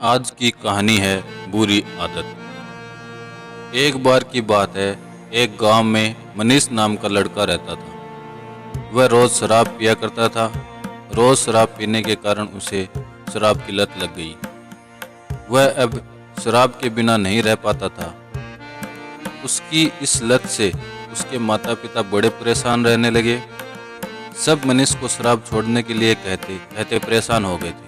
आज की कहानी है बुरी आदत। एक बार की बात है, एक गांव में मनीष नाम का लड़का रहता था। वह रोज शराब पिया करता था। रोज शराब पीने के कारण उसे शराब की लत लग गई। वह अब शराब के बिना नहीं रह पाता था। उसकी इस लत से उसके माता पिता बड़े परेशान रहने लगे। सब मनीष को शराब छोड़ने के लिए कहते कहते परेशान हो गए थे,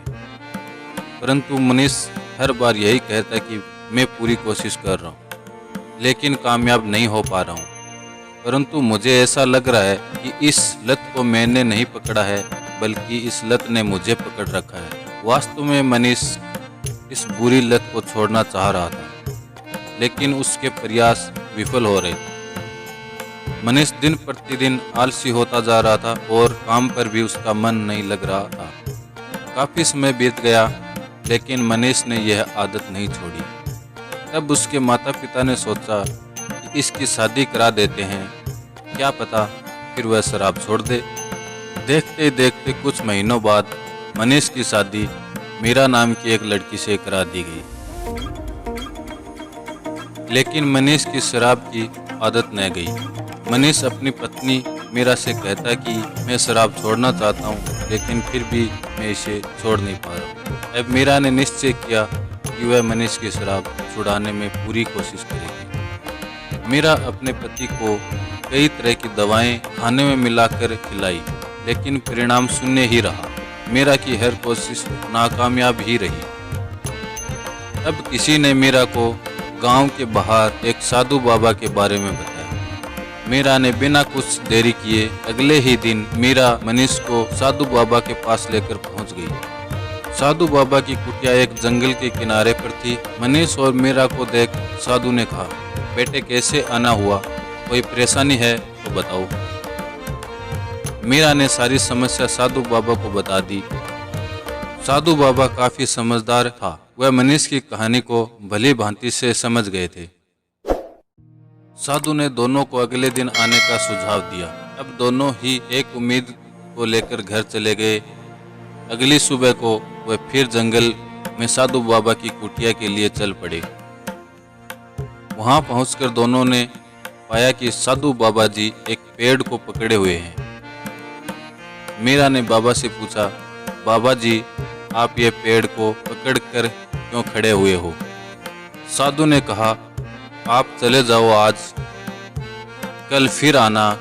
परंतु मनीष हर बार यही कहता कि मैं पूरी कोशिश कर रहा हूँ, लेकिन कामयाब नहीं हो पा रहा हूँ। परंतु मुझे ऐसा लग रहा है कि इस लत को मैंने नहीं पकड़ा है, बल्कि इस लत ने मुझे पकड़ रखा है। वास्तव में मनीष इस बुरी लत को छोड़ना चाह रहा था, लेकिन उसके प्रयास विफल हो रहे थे। मनीष दिन प्रतिदिन आलसी होता जा रहा था और काम पर भी उसका मन नहीं लग रहा था। काफी समय बीत गया, लेकिन मनीष ने यह आदत नहीं छोड़ी। तब उसके माता पिता ने सोचा कि इसकी शादी करा देते हैं, क्या पता फिर वह शराब छोड़ दे। देखते देखते कुछ महीनों बाद मनीष की शादी मीरा नाम की एक लड़की से करा दी गई। लेकिन मनीष की शराब की आदत न गई। मनीष अपनी पत्नी मीरा से कहता कि मैं शराब छोड़ना चाहता हूँ, लेकिन फिर भी मैं इसे छोड़ नहीं पा रहा। अब मीरा ने निश्चय किया कि वह मनीष की शराब छुड़ाने में पूरी कोशिश करेगी। मीरा अपने पति को कई तरह की दवाएं खाने में मिलाकर खिलाई, लेकिन परिणाम शून्य ही रहा। मीरा की हर कोशिश नाकामयाब ही रही। अब किसी ने मीरा को गांव के बाहर एक साधु बाबा के बारे में बताया। मीरा ने बिना कुछ देरी किए अगले ही दिन मीरा मनीष को साधु बाबा के पास लेकर पहुंच गई। साधु बाबा की कुटिया एक जंगल के किनारे पर थी। मनीष और मीरा को देख साधु ने कहा, बेटे कैसे आना हुआ, कोई परेशानी है तो बताओ। मीरा ने सारी समस्या साधु बाबा को बता दी। साधु बाबा काफी समझदार था। वह मनीष की कहानी को भली भांति से समझ गए थे। साधु ने दोनों को अगले दिन आने का सुझाव दिया। अब दोनों ही एक उम्मीद को लेकर घर चले गए। अगली सुबह को वह फिर जंगल में साधु बाबा की कुटिया के लिए चल पड़े। वहां पहुंचकर दोनों ने पाया कि साधु बाबा जी एक पेड़ को पकड़े हुए हैं। मीरा ने बाबा से पूछा, बाबा जी आप ये पेड़ को पकड़कर क्यों खड़े हुए हो? साधु ने कहा, आप चले जाओ आज, कल फिर आना,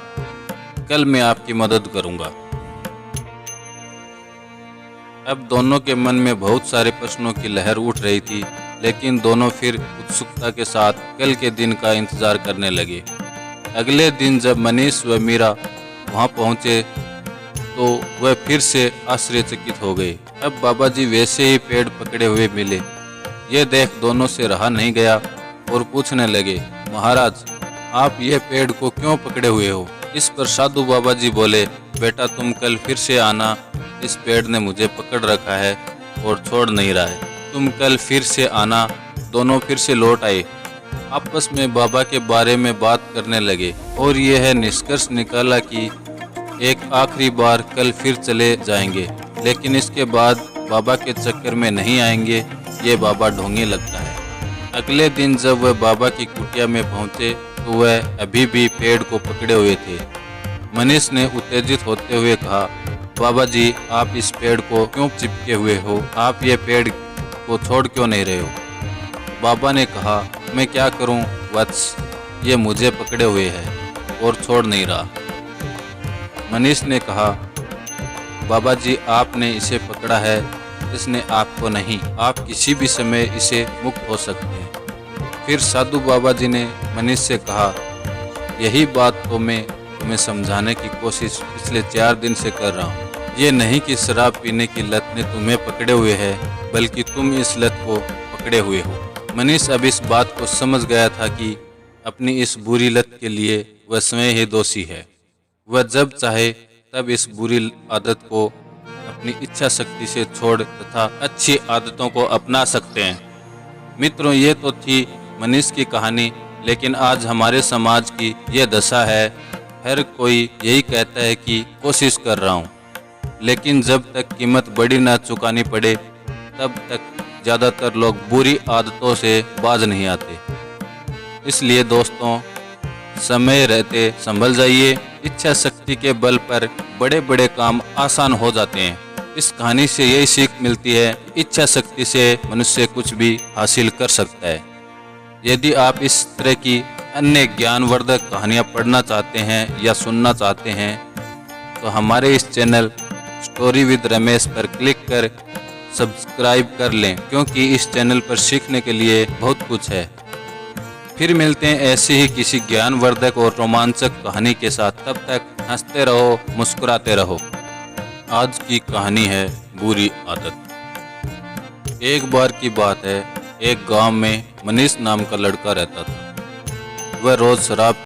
कल मैं आपकी मदद करूंगा। अब दोनों के मन में बहुत सारे प्रश्नों की लहर उठ रही थी, लेकिन दोनों फिर उत्सुकता के साथ कल के दिन का इंतजार करने लगे। अगले दिन जब मनीष व मीरा वहां पहुंचे तो वह फिर से आश्चर्यचकित हो गए। अब बाबा जी वैसे ही पेड़ पकड़े हुए मिले। ये देख दोनों से रहा नहीं गया और पूछने लगे, महाराज आप ये पेड़ को क्यों पकड़े हुए हो? इस पर साधु बाबा जी बोले, बेटा तुम कल फिर से आना, इस पेड़ ने मुझे पकड़ रखा है और छोड़ नहीं रहा है, तुम कल फिर से आना। दोनों फिर से लौट आए। आपस में बाबा के बारे में बात करने लगे और यह निष्कर्ष निकाला कि एक आखिरी बार कल फिर चले जाएंगे, लेकिन इसके बाद बाबा के चक्कर में नहीं आएंगे, ये बाबा ढोंगी लगता है। अगले दिन जब वह बाबा की कुटिया में पहुंचे तो वह अभी भी पेड़ को पकड़े हुए थे। मनीष ने उत्तेजित होते हुए कहा, बाबा जी आप इस पेड़ को क्यों चिपके हुए हो? आप ये पेड़ को छोड़ क्यों नहीं रहे हो? बाबा ने कहा, मैं क्या करूं वत्स, ये मुझे पकड़े हुए है और छोड़ नहीं रहा। मनीष ने कहा, बाबा जी आपने इसे पकड़ा है, इसने आपको नहीं, आप किसी भी समय इसे मुक्त हो सकते हैं। फिर साधु बाबा जी ने मनीष से कहा, यही बात तो मैं तुम्हें समझाने की कोशिश पिछले 4 दिन से कर रहा हूँ। ये नहीं कि शराब पीने की लत ने तुम्हें पकड़े हुए है, बल्कि तुम इस लत को पकड़े हुए हो। मनीष अब इस बात को समझ गया था कि अपनी इस बुरी लत के लिए वह स्वयं ही दोषी है। वह जब चाहे तब इस बुरी आदत को अपनी इच्छा शक्ति से छोड़ तथा अच्छी आदतों को अपना सकते हैं। मित्रों, ये तो थी मनीष की कहानी, लेकिन आज हमारे समाज की यह दशा है। हर कोई यही कहता है कि कोशिश कर रहा हूँ, लेकिन जब तक कीमत बड़ी ना चुकानी पड़े तब तक ज़्यादातर लोग बुरी आदतों से बाज नहीं आते। इसलिए दोस्तों, समय रहते संभल जाइए। इच्छा शक्ति के बल पर बड़े बड़े काम आसान हो जाते हैं। इस कहानी से यही सीख मिलती है, इच्छा शक्ति से मनुष्य कुछ भी हासिल कर सकता है। यदि आप इस तरह की अन्य ज्ञानवर्धक कहानियाँ पढ़ना चाहते हैं या सुनना चाहते हैं तो हमारे इस चैनल स्टोरी विद रमेश पर क्लिक कर सब्सक्राइब कर लें, क्योंकि इस चैनल पर सीखने के लिए बहुत कुछ है। फिर मिलते हैं ऐसे ही किसी ज्ञानवर्धक और रोमांचक कहानी के साथ। तब तक हंसते रहो, मुस्कुराते रहो। आज की कहानी है बुरी आदत। एक बार की बात है, एक गांव में मनीष नाम का लड़का रहता था। वह रोज शराब